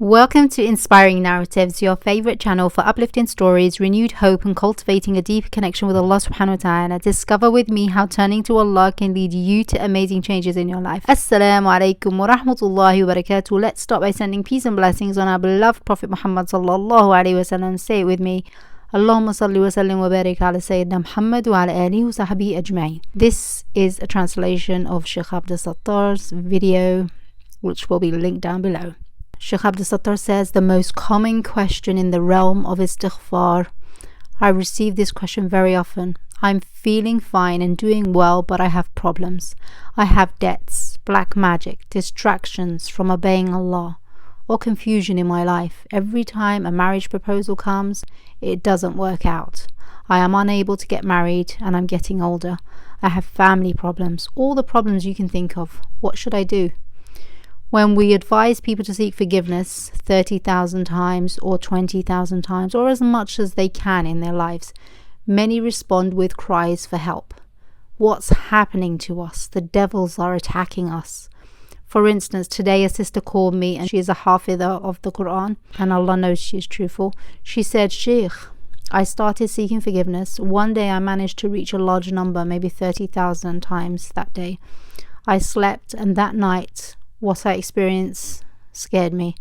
Welcome to Inspiring Narratives, your favorite channel for uplifting stories, renewed hope and cultivating a deeper connection with Allah subhanahu wa ta'ala. Discover with me how turning to Allah can lead you to amazing changes in your life. Assalamu alaikum wa rahmatullahi wa barakatuh. Let's start by sending peace and blessings on our beloved Prophet Muhammad sallallahu alaihi wasallam. Say it with me. Allahumma salli wa sallim wa barik ala Sayyidina Muhammad wa ala alihi wa sahbihi ajma'in. This is a translation of Sheikh Abdel Sattar's video, which will be linked down below. Sheikh Abdel Sattar says, the most common question in the realm of Istighfar. I receive this question very often. I'm feeling fine and doing well, but I have problems. I have debts, black magic, distractions from obeying Allah, or confusion in my life. Every time a marriage proposal comes, it doesn't work out. I am unable to get married and I'm getting older. I have family problems, all the problems you can think of. What should I do? When we advise people to seek forgiveness 30,000 times or 20,000 times or as much as they can in their lives, many respond with cries for help. What's happening to us? The devils are attacking us. For instance, today a sister called me and she is a hafidah of the Quran and Allah knows she is truthful. She said, Sheikh, I started seeking forgiveness. One day I managed to reach a large number, maybe 30,000 times that day. I slept and that night what I experienced scared me.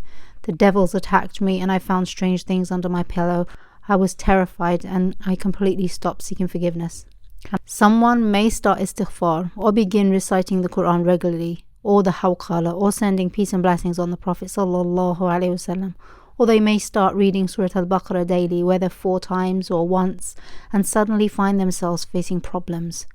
The devils attacked me and I found strange things under my pillow. I was terrified and I completely stopped seeking forgiveness. Someone may start Istighfar or begin reciting the Quran regularly, or the Hawqala, or sending peace and blessings on the Prophet sallallahu alaihi wasallam. Or they may start reading Surat Baqarah daily, whether 4 times or once, and suddenly find themselves facing problems,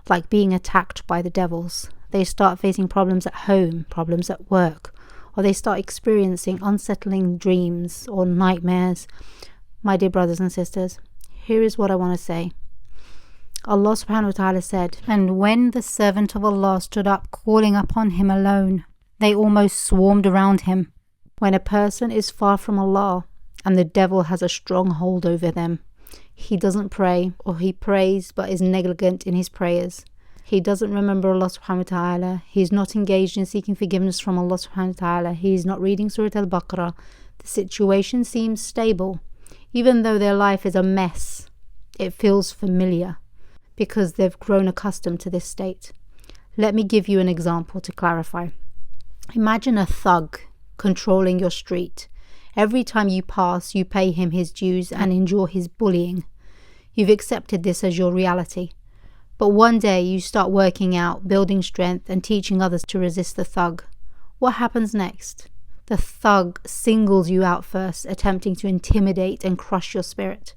like being attacked by the devils. They start facing problems at home, problems at work, or they start experiencing unsettling dreams or nightmares. My dear brothers and sisters, here is what I want to say. Allah subhanahu wa ta'ala said, and when the servant of Allah stood up calling upon him alone, they almost swarmed around him. When a person is far from Allah and the devil has a strong hold over them, he doesn't pray, or he prays but is negligent in his prayers. He doesn't remember Allah subhanahu wa ta'ala. He is not engaged in seeking forgiveness from Allah subhanahu wa ta'ala. He is not reading Surat Baqarah. The situation seems stable. Even though their life is a mess, it feels familiar because they've grown accustomed to this state. Let me give you an example to clarify. Imagine a thug controlling your street. Every time you pass, you pay him his dues and endure his bullying. You've accepted this as your reality. But one day you start working out, building strength and teaching others to resist the thug. What happens next? The thug singles you out first, attempting to intimidate and crush your spirit.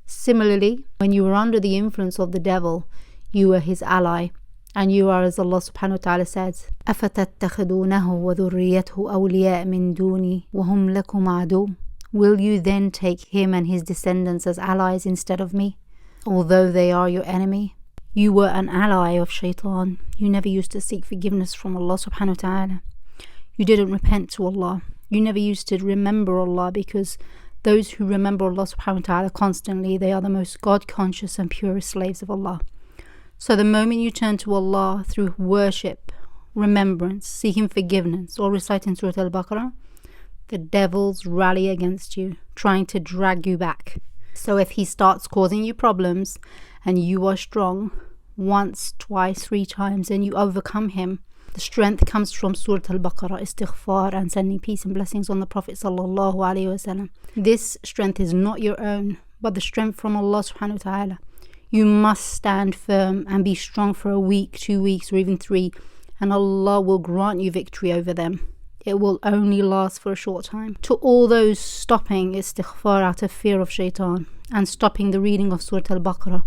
Similarly, when you were under the influence of the devil, you were his ally. And you are, as Allah subhanahu wa ta'ala says, أَفَتَتَّخِذُونَهُ وَذُرِّيَّتْهُ أَوْلِيَاءَ مِن دُونِي وَهُمْ لَكُمْ عَدُوٌّ. Will you then take him and his descendants as allies instead of me, although they are your enemy? You were an ally of Shaytan. You never used to seek forgiveness from Allah subhanahu wa ta'ala. You didn't repent to Allah. You never used to remember Allah, because those who remember Allah subhanahu wa ta'ala constantly, they are the most God-conscious and purest slaves of Allah. So the moment you turn to Allah through worship, remembrance, seeking forgiveness, or reciting Surat Baqarah, the devils rally against you, trying to drag you back. So if he starts causing you problems and you are strong, once, twice, 3 times, and you overcome him, the strength comes from Surat Baqarah, Istighfar, and sending peace and blessings on the Prophet sallallahu alaihi wasallam. This strength is not your own, but the strength from Allah subhanahu wa ta'ala. You must stand firm and be strong for a week, 2 weeks, or even 3, and Allah will grant you victory over them. It will only last for a short time. To all those stopping Istighfar out of fear of Shaytan, and stopping the reading of Surat Baqarah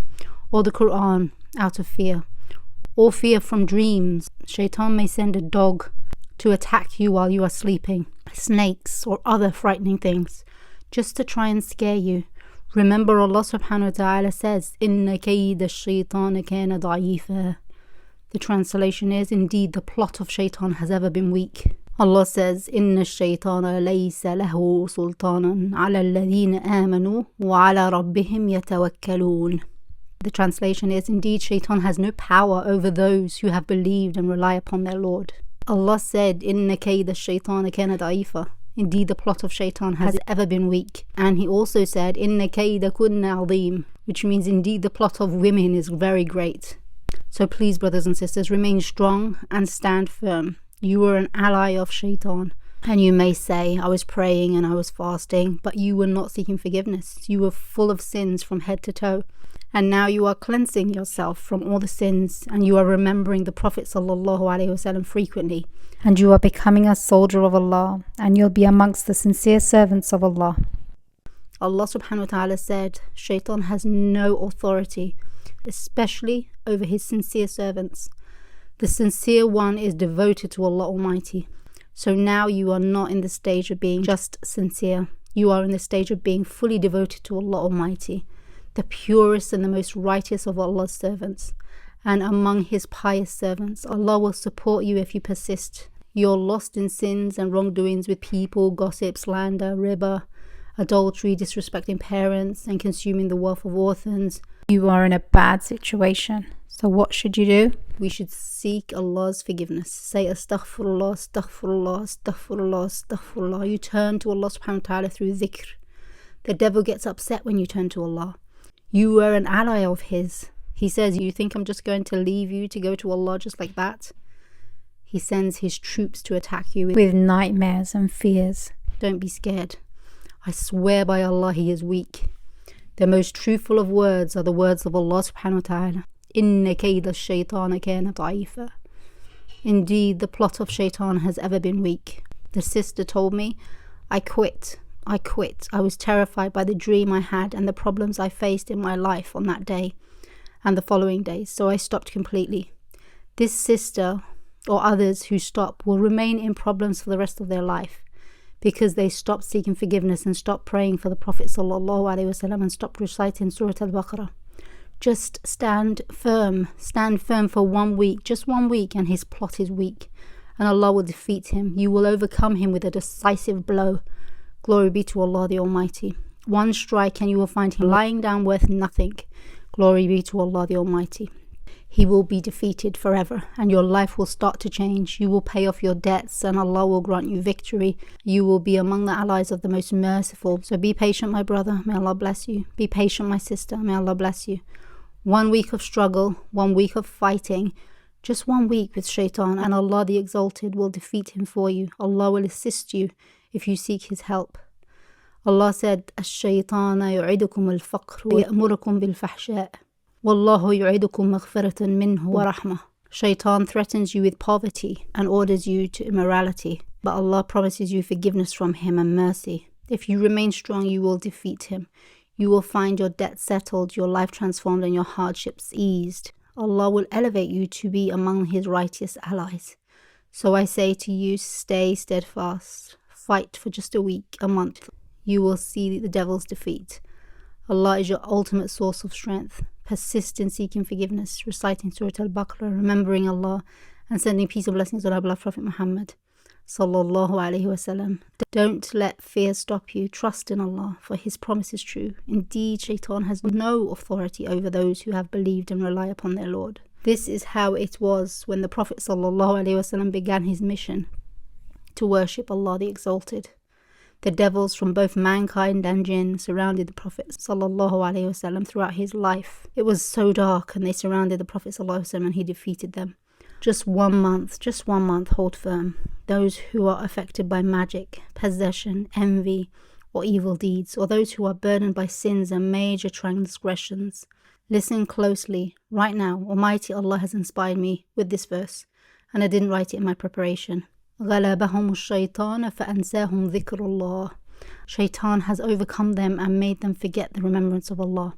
or the Quran out of fear, or fear from dreams, Shaytan may send a dog to attack you while you are sleeping, snakes or other frightening things, just to try and scare you. Remember, Allah subhanahu wa ta'ala says, إِنَّ كَيْدَ الشَّيْطَانِ كَانَ ضَعِيفًا. The translation is, indeed the plot of Shaytan has ever been weak. Allah says, إِنَّ الشَّيْطَانَ لَيْسَ لَهُ سُلْطَانًا عَلَى الَّذِينَ آمَنُوا وَعَلَى رَبِّهِمْ يَتَوَكَّلُونَ. The translation is, indeed Shaytan has no power over those who have believed and rely upon their Lord. Allah said, إِنَّ كَيْدَ الشَّيْطَانِ كَانَ ضَعِيفًا. Indeed, the plot of Shaytan has ever been weak. And he also said, Inna kayda kunna azim, which means indeed the plot of women is very great. So please, brothers and sisters, remain strong and stand firm. You were an ally of Shaytan. And you may say, I was praying and I was fasting, but you were not seeking forgiveness. You were full of sins from head to toe. And now you are cleansing yourself from all the sins, and you are remembering the Prophet ﷺ frequently. And you are becoming a soldier of Allah, and you'll be amongst the sincere servants of Allah. Allah subhanahu wa ta'ala said, Shaitan has no authority, especially over his sincere servants. The sincere one is devoted to Allah Almighty. So now you are not in the stage of being just sincere. You are in the stage of being fully devoted to Allah Almighty, the purest and the most righteous of Allah's servants. And among his pious servants, Allah will support you if you persist. You're lost in sins and wrongdoings with people, gossip, slander, riba, adultery, disrespecting parents, and consuming the wealth of orphans. You are in a bad situation. So what should you do? We should seek Allah's forgiveness. Say Astaghfirullah, Astaghfirullah, Astaghfirullah, Astaghfirullah. You turn to Allah subhanahu wa ta'ala through Dhikr. The devil gets upset when you turn to Allah. You were an ally of his. He says, you think I'm just going to leave you to go to Allah just like that? He sends his troops to attack you with nightmares and fears. Don't be scared. I swear by Allah, he is weak. The most truthful of words are the words of Allah subhanahu wa ta'ala. Inna kayda shaytana kana da'ifa. Indeed, the plot of Shaytan has ever been weak. The sister told me, I quit. I was terrified by the dream I had and the problems I faced in my life on that day and the following days, so I stopped completely. This sister or others who stop will remain in problems for the rest of their life because they stopped seeking forgiveness and stopped praying for the Prophet ﷺ and stopped reciting Surat Baqarah. Just stand firm for 1 week, just 1 week, and his plot is weak, and Allah will defeat him. You will overcome him with a decisive blow. Glory be to Allah the Almighty. One strike and you will find him lying down worth nothing. Glory be to Allah the Almighty. He will be defeated forever, and your life will start to change. You will pay off your debts, and Allah will grant you victory. You will be among the allies of the most merciful. So be patient, my brother. May Allah bless you. Be patient, my sister. May Allah bless you. 1 week of struggle, 1 week of fighting, just 1 week with Shaitan, and Allah the Exalted will defeat him for you. Allah will assist you if you seek his help. Allah said, الشيطان يعدكم الفقر ويأمركم بالفحشاء والله يعدكم مغفرة منه ورحمة. Shaitan threatens you with poverty and orders you to immorality, but Allah promises you forgiveness from him and mercy. If you remain strong, you will defeat him. You will find your debt settled, your life transformed, and your hardships eased. Allah will elevate you to be among his righteous allies. So I say to you, stay steadfast. Fight for just a week, a month. You will see the devil's defeat. Allah is your ultimate source of strength. Persist in seeking forgiveness, reciting Surat Al-Baqarah, remembering Allah, and sending peace and blessings on our beloved Prophet Muhammad sallallahu alaihi wasallam. Don't let fear stop you. Trust in Allah, for his promise is true. Indeed, Shaitan has no authority over those who have believed and rely upon their Lord. This is how it was when the Prophet sallallahu alaihi wasallam began his mission to worship Allah the Exalted. The devils from both mankind and jinn surrounded the Prophet ﷺ throughout his life. It was so dark, and they surrounded the Prophet ﷺ and he defeated them. Just 1 month, hold firm. Those who are affected by magic, possession, envy, or evil deeds, or those who are burdened by sins and major transgressions. Listen closely. Right now, Almighty Allah has inspired me with this verse, and I didn't write it in my preparation. غَلَبَهُمُ الشَّيْطَانَ فَأَنْسَاهُمْ ذِكْرُ اللَّهِ. Shaitan has overcome them and made them forget the remembrance of Allah.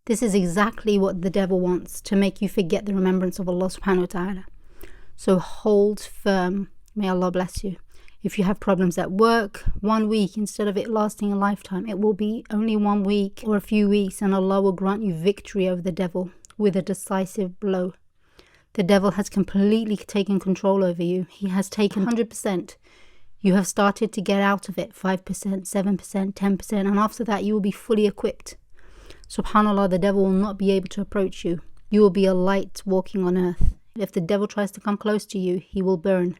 This is exactly what the devil wants, to make you forget the remembrance of Allah subhanahu wa ta'ala. So hold firm. May Allah bless you. If you have problems at work, 1 week instead of it lasting a lifetime, it will be only 1 week or a few weeks, and Allah will grant you victory over the devil with a decisive blow. The devil has completely taken control over you. He has taken 100%. You have started to get out of it 5%, 7%, 10%, and after that you will be fully equipped. Subhanallah, the devil will not be able to approach you. You will be a light walking on earth. If the devil tries to come close to you, he will burn.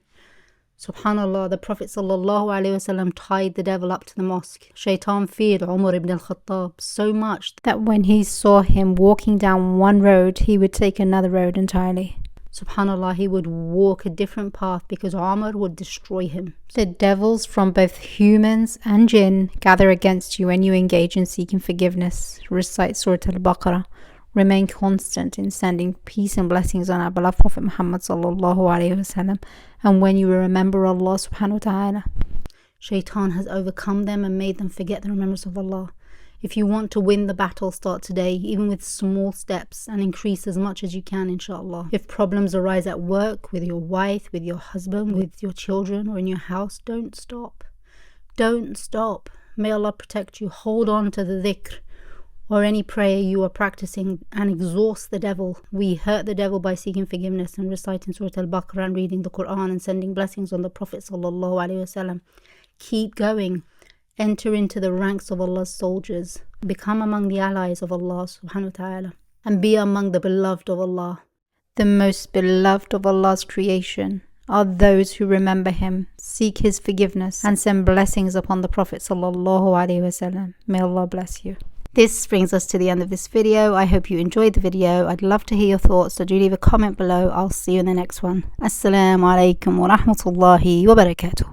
Subhanallah, the Prophet ﷺ tied the devil up to the mosque. Shaytan feared Umar ibn al-Khattab so much that when he saw him walking down one road, he would take another road entirely. Subhanallah, he would walk a different path because Umar would destroy him. The devils from both humans and jinn gather against you when you engage in seeking forgiveness. Recite Surat al-Baqarah. Remain constant in sending peace and blessings on our beloved Prophet Muhammad ﷺ, and when you remember Allah subhanahu wa ta'ala. Shaitan has overcome them and made them forget the remembrance of Allah. If you want to win the battle, start today, even with small steps, and increase as much as you can, inshallah. If problems arise at work, with your wife, with your husband, with your children, or in your house, don't stop. Don't stop. May Allah protect you. Hold on to the dhikr or any prayer you are practicing and exhaust the devil. We hurt the devil by seeking forgiveness and reciting Surat al-Baqarah and reading the Quran and sending blessings on the Prophet ﷺ. Keep going. Enter into the ranks of Allah's soldiers. Become among the allies of Allah subhanahu wa ta'ala. And be among the beloved of Allah. The most beloved of Allah's creation are those who remember Him, seek His forgiveness, and send blessings upon the Prophet ﷺ. May Allah bless you. This brings us to the end of this video. I hope you enjoyed the video. I'd love to hear your thoughts, so do leave a comment below. I'll see you in the next one. Assalamu alaikum wa rahmatullahi wa barakatuh.